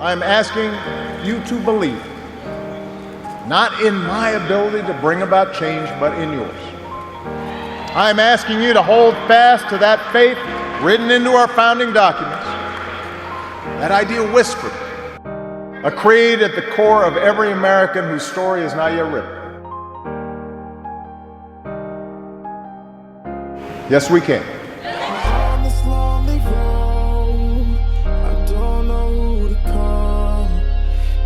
I'm asking you to believe, not in my ability to bring about change, but in yours. I'm asking you to hold fast to that faith written into our founding documents, that ideal whispered, a creed at the core of every American whose story is not yet written. Yes, we can. On this lonely road, I don't know who to call,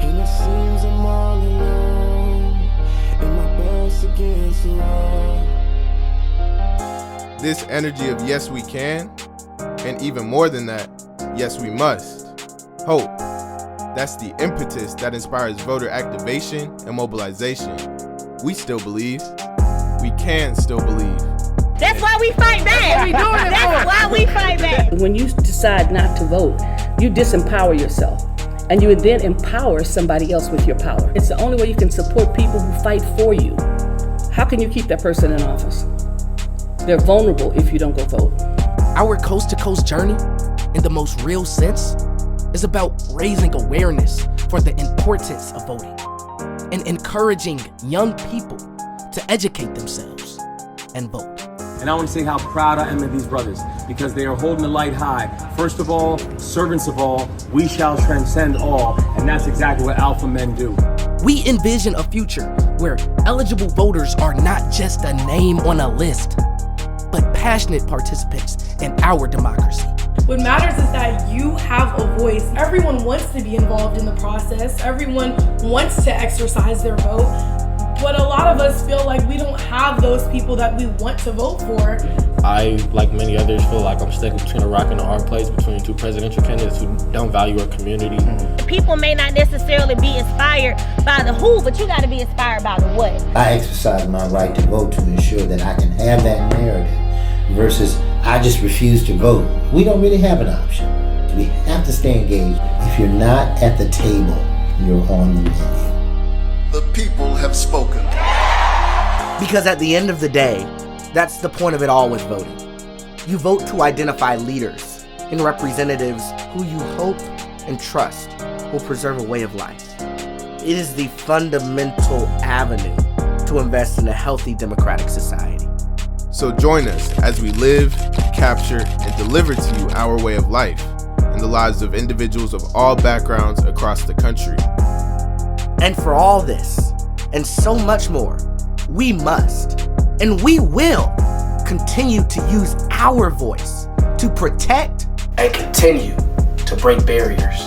and it seems I'm all alone, and my back's against the wall. This energy of yes we can, and even more than that, yes we must. Hope. That's the impetus that inspires voter activation and mobilization. We still believe. We can still believe. That's why we fight back. That's why we fight back. When you decide not to vote, you disempower yourself, and you would then empower somebody else with your power. It's the only way you can support people who fight for you. How can you keep that person in office? They're vulnerable if you don't go vote. Our coast-to-coast journey, in the most real sense, is about raising awareness for the importance of voting and encouraging young people to educate themselves and vote. And I want to say how proud I am of these brothers, because they are holding the light high. First of all, servants of all, we shall transcend all, and that's exactly what alpha men do. We envision a future where eligible voters are not just a name on a list, but passionate participants in our democracy. What matters is that you have a voice. Everyone wants to be involved in the process. Everyone wants to exercise their vote. But a lot of us feel like we don't have those people that we want to vote for. I, like many others, feel like I'm stuck between a rock and a hard place between two presidential candidates who don't value our community. People may not necessarily be inspired by the who, but you got to be inspired by the what. I exercise my right to vote to ensure that I can have that narrative versus I just refuse to vote. We don't really have an option. We have to stay engaged. If you're not at the table, you're on the menu. The people have spoken. Because at the end of the day, that's the point of it all with voting. You vote to identify leaders and representatives who you hope and trust will preserve a way of life. It is the fundamental avenue to invest in a healthy democratic society. So join us as we live, capture, and deliver to you our way of life and the lives of individuals of all backgrounds across the country. And for all this, and so much more, we must, and we will, continue to use our voice to protect and continue to break barriers.